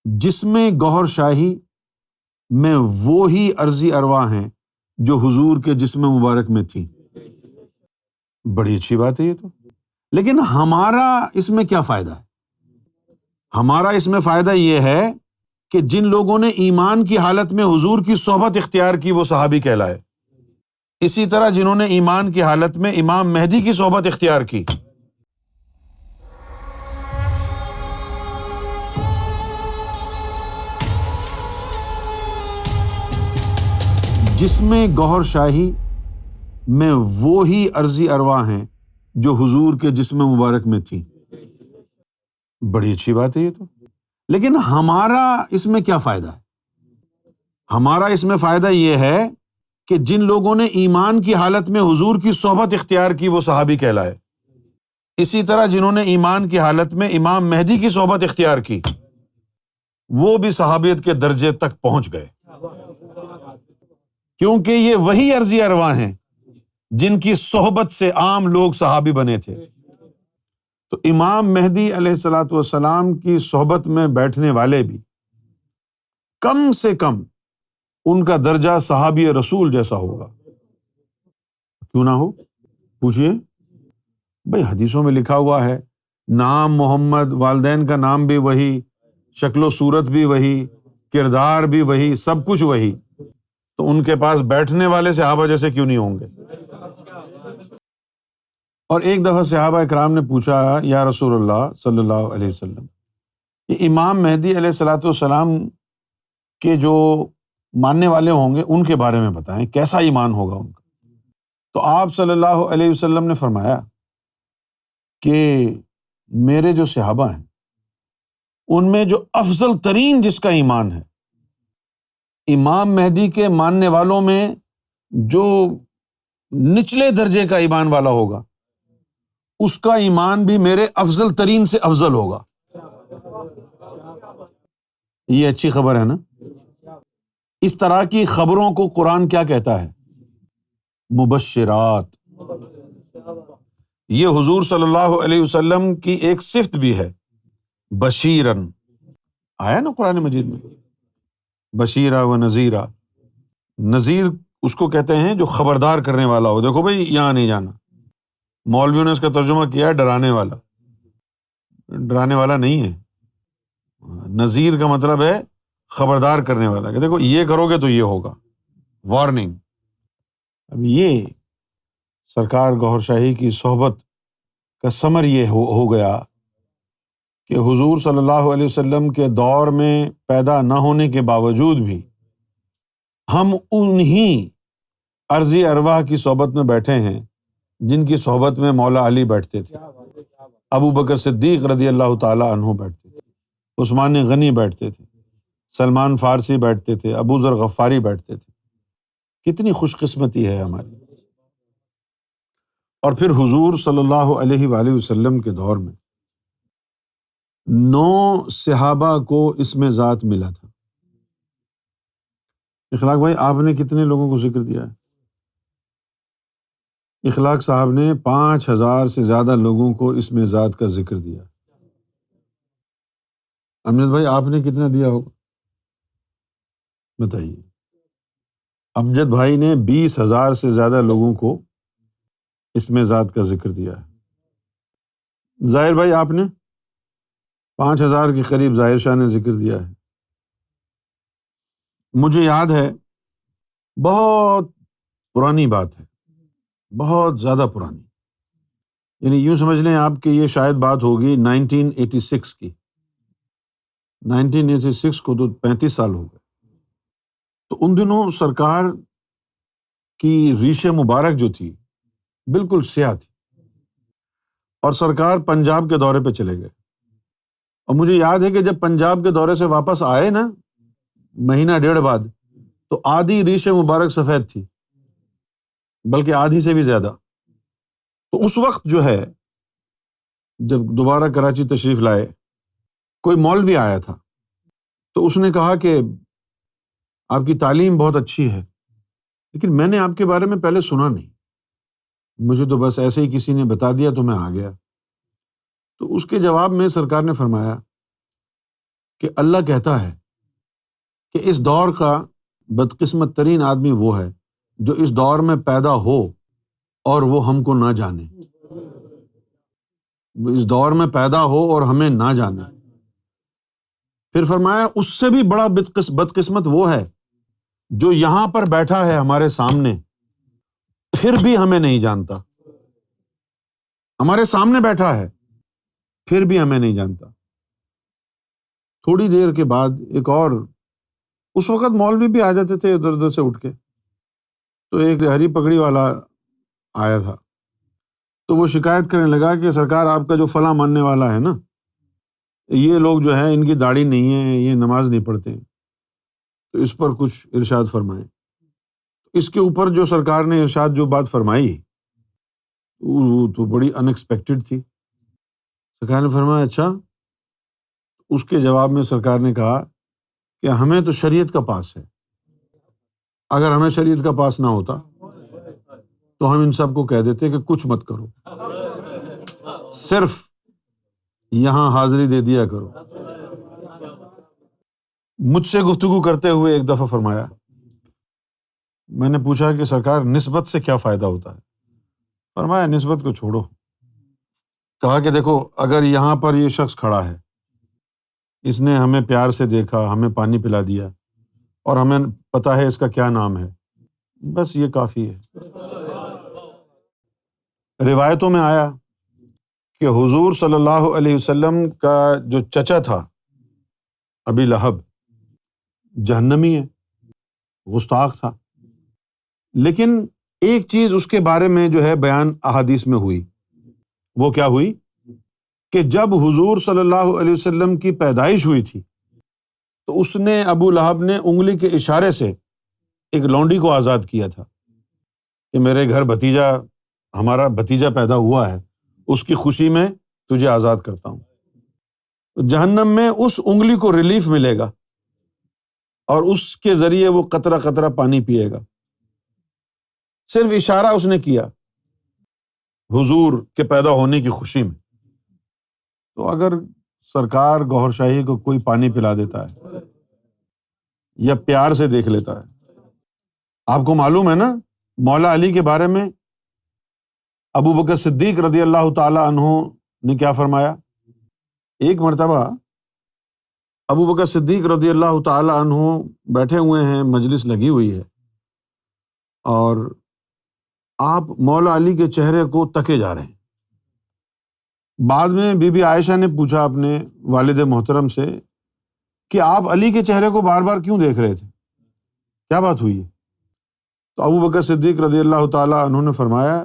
جس میں گوہر شاہی میں وہی ارضی ارواح ہیں جو حضور کے جسم مبارک میں تھیں۔ بڑی اچھی بات ہے یہ تو، لیکن ہمارا اس میں کیا فائدہ ہے؟ ہمارا اس میں فائدہ یہ ہے کہ جن لوگوں نے ایمان کی حالت میں حضور کی صحبت اختیار کی وہ صحابی کہلائے، اسی طرح جنہوں نے ایمان کی حالت میں امام مہدی کی صحبت اختیار کی۔ جس میں گوہر شاہی میں وہی ارضی ارواح ہیں جو حضور کے جسم مبارک میں تھیں۔ بڑی اچھی بات ہے یہ تو، لیکن ہمارا اس میں کیا فائدہ ہے؟ ہمارا اس میں فائدہ یہ ہے کہ جن لوگوں نے ایمان کی حالت میں حضور کی صحبت اختیار کی وہ صحابی کہلائے، اسی طرح جنہوں نے ایمان کی حالت میں امام مہدی کی صحبت اختیار کی وہ بھی صحابیت کے درجے تک پہنچ گئے، کیونکہ یہ وہی ارضی ارواح ہیں جن کی صحبت سے عام لوگ صحابی بنے تھے۔ تو امام مہدی علیہ الصلوۃ والسلام کی صحبت میں بیٹھنے والے بھی کم سے کم ان کا درجہ صحابی رسول جیسا ہوگا، کیوں نہ ہو؟ پوچھئے بھئی، حدیثوں میں لکھا ہوا ہے نام محمد، والدین کا نام بھی وہی، شکل و صورت بھی وہی، کردار بھی وہی، سب کچھ وہی، تو ان کے پاس بیٹھنے والے صحابہ جیسے کیوں نہیں ہوں گے؟ اور ایک دفعہ صحابہ اکرام نے پوچھا یا رسول اللہ صلی اللہ علیہ وسلم، یہ امام مہدی علیہ الصلوۃ والسلام کے جو ماننے والے ہوں گے ان کے بارے میں بتائیں، کیسا ایمان ہوگا ان کا؟ تو آپ صلی اللہ علیہ وسلم نے فرمایا کہ میرے جو صحابہ ہیں ان میں جو افضل ترین جس کا ایمان ہے، امام مہدی کے ماننے والوں میں جو نچلے درجے کا ایمان والا ہوگا اس کا ایمان بھی میرے افضل ترین سے افضل ہوگا۔ یہ اچھی خبر ہے نا؟ اس طرح کی خبروں کو قرآن کیا کہتا ہے؟ مبشرات۔ یہ حضور صلی اللہ علیہ وسلم کی ایک صفت بھی ہے، بشیرن، آیا نا قرآن مجید میں، بشیرہ و نذیرہ۔ نذیر اس کو کہتے ہیں جو خبردار کرنے والا ہو، دیکھو بھئی یہاں نہیں جانا۔ مولویوں نے اس کا ترجمہ کیا ہے ڈرانے والا، ڈرانے والا نہیں ہے۔ نذیر کا مطلب ہے خبردار کرنے والا، کہ دیکھو یہ کرو گے تو یہ ہوگا، وارننگ۔ اب یہ سرکار گوہر شاہی کی صحبت کا ثمر یہ ہو گیا کہ حضور صلی اللہ علیہ وسلم کے دور میں پیدا نہ ہونے کے باوجود بھی ہم انہی ارضی ارواح کی صحبت میں بیٹھے ہیں جن کی صحبت میں مولا علی بیٹھتے تھے، ابو بکر صدیق رضی اللہ تعالیٰ عنہ بیٹھتے تھے، عثمان غنی بیٹھتے تھے، سلمان فارسی بیٹھتے تھے، ابو ذر غفاری بیٹھتے تھے۔ کتنی خوش قسمتی ہے ہماری۔ اور پھر حضور صلی اللہ علیہ وآلہ وسلم کے دور میں 9 صحابہ کو اس میں ذات ملا تھا۔ اخلاق بھائی آپ نے کتنے لوگوں کو ذکر دیا ہے؟ اخلاق صاحب نے 5000 سے زیادہ لوگوں کو اس میں ذات کا ذکر دیا۔ امجد بھائی آپ نے کتنا دیا ہوگا بتائیے؟ امجد بھائی نے 20,000 سے زیادہ لوگوں کو اس میں ذات کا ذکر دیا ہے۔ ظاہر بھائی آپ نے 5000 کے قریب ظاہر شاہ نے ذکر دیا ہے۔ مجھے یاد ہے، بہت پرانی بات ہے، بہت زیادہ پرانی، یعنی یوں سمجھ لیں آپ کہ یہ شاید بات ہوگی 1986 کی۔ 1986 کو تو 35 سال ہو گئے۔ تو ان دنوں سرکار کی ریش مبارک جو تھی بالکل سیاہ تھی، اور سرکار پنجاب کے دورے پہ چلے گئے۔ اور مجھے یاد ہے کہ جب پنجاب کے دورے سے واپس آئے نا، مہینہ ڈیڑھ بعد، تو آدھی ریش مبارک سفید تھی، بلکہ آدھی سے بھی زیادہ۔ تو اس وقت جو ہے جب دوبارہ کراچی تشریف لائے، کوئی مولوی آیا تھا، تو اس نے کہا کہ آپ کی تعلیم بہت اچھی ہے، لیکن میں نے آپ کے بارے میں پہلے سنا نہیں، مجھے تو بس ایسے ہی کسی نے بتا دیا تو میں آ گیا۔ تو اس کے جواب میں سرکار نے فرمایا کہ اللہ کہتا ہے کہ اس دور کا بدقسمت ترین آدمی وہ ہے جو اس دور میں پیدا ہو اور وہ ہم کو نہ جانے، اس دور میں پیدا ہو اور ہمیں نہ جانے۔ پھر فرمایا اس سے بھی بڑا بدقسمت وہ ہے جو یہاں پر بیٹھا ہے ہمارے سامنے، پھر بھی ہمیں نہیں جانتا، ہمارے سامنے بیٹھا ہے پھر بھی ہمیں نہیں جانتا۔ تھوڑی دیر کے بعد ایک اور، اس وقت مولوی بھی آ جاتے تھے ادھر ادھر سے اٹھ کے، تو ایک ہری پگڑی والا آیا تھا، تو وہ شکایت کرنے لگا کہ سرکار آپ کا جو فلاں ماننے والا ہے نا، یہ لوگ جو ہے ان کی داڑھی نہیں ہے، یہ نماز نہیں پڑھتے ہیں، تو اس پر کچھ ارشاد فرمائیں۔ اس کے اوپر جو سرکار نے ارشاد جو بات فرمائی وہ تو بڑی ان ایکسپیکٹڈ تھی۔ سرکار نے فرمایا اچھا؟ اس کے جواب میں سرکار نے کہا کہ ہمیں تو شریعت کا پاس ہے، اگر ہمیں شریعت کا پاس نہ ہوتا تو ہم ان سب کو کہہ دیتے کہ کچھ مت کرو، صرف یہاں حاضری دے دیا کرو۔ مجھ سے گفتگو کرتے ہوئے ایک دفعہ فرمایا، میں نے پوچھا کہ سرکار نسبت سے کیا فائدہ ہوتا ہے؟ فرمایا نسبت کو چھوڑو۔ کہا کہ دیکھو اگر یہاں پر یہ شخص کھڑا ہے، اس نے ہمیں پیار سے دیکھا، ہمیں پانی پلا دیا اور ہمیں پتہ ہے اس کا کیا نام ہے، بس یہ کافی ہے۔ روایتوں میں آیا کہ حضور صلی اللہ علیہ وسلم کا جو چچا تھا ابی لہب، جہنمی ہے، گستاخ تھا، لیکن ایک چیز اس کے بارے میں جو ہے بیان احادیث میں ہوئی، وہ کیا ہوئی کہ جب حضور صلی اللہ علیہ وسلم کی پیدائش ہوئی تھی تو اس نے، ابو لہب نے انگلی کے اشارے سے ایک لونڈی کو آزاد کیا تھا کہ میرے گھر بھتیجا، ہمارا بھتیجا پیدا ہوا ہے، اس کی خوشی میں تجھے آزاد کرتا ہوں۔ تو جہنم میں اس انگلی کو ریلیف ملے گا اور اس کے ذریعے وہ قطرہ قطرہ پانی پیے گا۔ صرف اشارہ اس نے کیا حضور کے پیدا ہونے کی خوشی میں۔ تو اگر سرکار گوہر شاہی کو کوئی پانی پلا دیتا ہے یا پیار سے دیکھ لیتا ہے، آپ کو معلوم ہے نا مولا علی کے بارے میں ابو بکر صدیق رضی اللہ تعالی عنہ نے کیا فرمایا؟ ایک مرتبہ ابو بکر صدیق رضی اللہ تعالی عنہ بیٹھے ہوئے ہیں، مجلس لگی ہوئی ہے، اور آپ مولا علی کے چہرے کو تکے جا رہے ہیں۔ بعد میں بی بی عائشہ نے پوچھا اپنے والد محترم سے کہ آپ علی کے چہرے کو بار بار کیوں دیکھ رہے تھے، کیا بات ہوئی ہے؟ تو ابو بکر صدیق رضی اللہ تعالیٰ عنہ نے فرمایا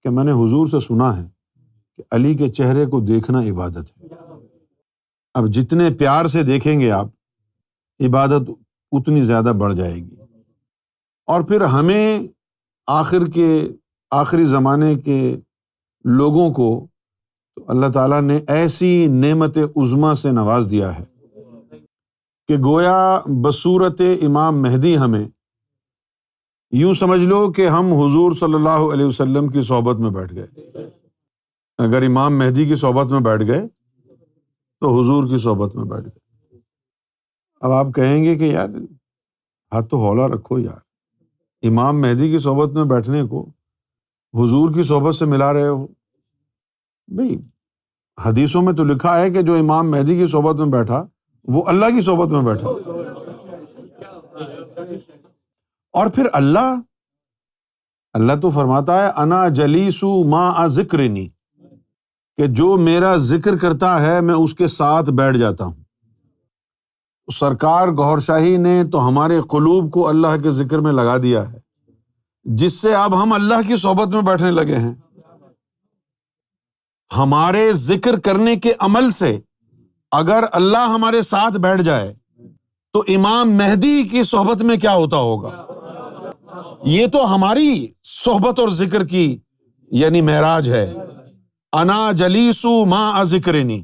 کہ میں نے حضور سے سنا ہے کہ علی کے چہرے کو دیکھنا عبادت ہے، اب جتنے پیار سے دیکھیں گے آپ، عبادت اتنی زیادہ بڑھ جائے گی۔ اور پھر ہمیں آخری زمانے کے لوگوں کو تو اللہ تعالیٰ نے ایسی نعمت عظمیٰ سے نواز دیا ہے کہ گویا بصورت امام مہدی ہمیں یوں سمجھ لو کہ ہم حضور صلی اللہ علیہ وسلم کی صحبت میں بیٹھ گئے۔ اگر امام مہدی کی صحبت میں بیٹھ گئے تو حضور کی صحبت میں بیٹھ گئے۔ اب آپ کہیں گے کہ یار ہاتھ تو ہولا رکھو یار، امام مہدی کی صحبت میں بیٹھنے کو حضور کی صحبت سے ملا رہے ہو؟ بھئی حدیثوں میں تو لکھا ہے کہ جو امام مہدی کی صحبت میں بیٹھا وہ اللہ کی صحبت میں بیٹھا۔ اور پھر اللہ تو فرماتا ہے انا جلیسو مع ذکرنی، کہ جو میرا ذکر کرتا ہے میں اس کے ساتھ بیٹھ جاتا ہوں۔ سرکار گوہر شاہی نے تو ہمارے قلوب کو اللہ کے ذکر میں لگا دیا ہے، جس سے اب ہم اللہ کی صحبت میں بیٹھنے لگے ہیں۔ ہمارے ذکر کرنے کے عمل سے اگر اللہ ہمارے ساتھ بیٹھ جائے تو امام مہدی کی صحبت میں کیا ہوتا ہوگا؟ یہ تو ہماری صحبت اور ذکر کی یعنی معراج ہے۔ انا جلیسو مع ذکرنی،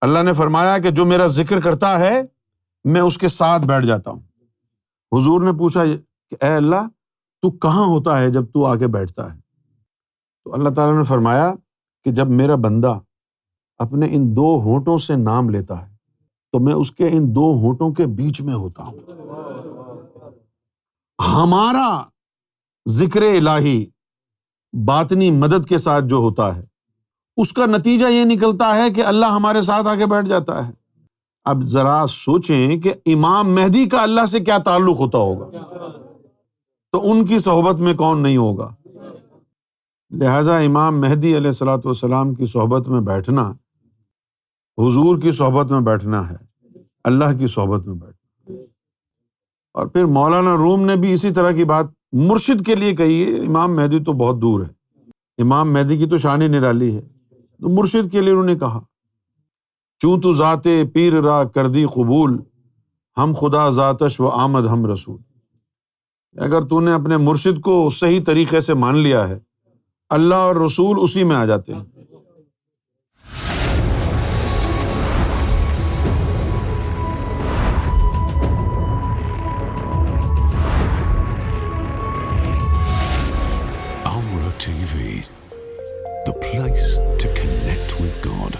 اللہ نے فرمایا کہ جو میرا ذکر کرتا ہے میں اس کے ساتھ بیٹھ جاتا ہوں۔ حضور نے پوچھا کہ اے اللہ تو کہاں ہوتا ہے جب تو آ کے بیٹھتا ہے؟ تو اللہ تعالیٰ نے فرمایا کہ جب میرا بندہ اپنے ان دو ہونٹوں سے نام لیتا ہے تو میں اس کے ان دو ہونٹوں کے بیچ میں ہوتا ہوں۔ ہمارا ذکر الہی باطنی مدد کے ساتھ جو ہوتا ہے اس کا نتیجہ یہ نکلتا ہے کہ اللہ ہمارے ساتھ آ کے بیٹھ جاتا ہے۔ اب ذرا سوچیں کہ امام مہدی کا اللہ سے کیا تعلق ہوتا ہوگا، تو ان کی صحبت میں کون نہیں ہوگا۔ لہٰذا امام مہدی علیہ الصلوۃ والسلام کی صحبت میں بیٹھنا حضور کی صحبت میں بیٹھنا ہے، اللہ کی صحبت میں بیٹھنا۔ اور پھر مولانا روم نے بھی اسی طرح کی بات مرشد کے لیے کہی ہے۔ امام مہدی تو بہت دور ہے، امام مہدی کی تو شان نرالی ہے، تو مرشد کے لیے انہوں نے کہا چوں تو ذات پیر را کردی قبول، ہم خدا ذاتش و آمد ہم رسول۔ اگر تو نے اپنے مرشد کو صحیح طریقے سے مان لیا ہے، اللہ اور رسول اسی میں آ جاتے ہیں۔ Amra TV, the place to connect with God.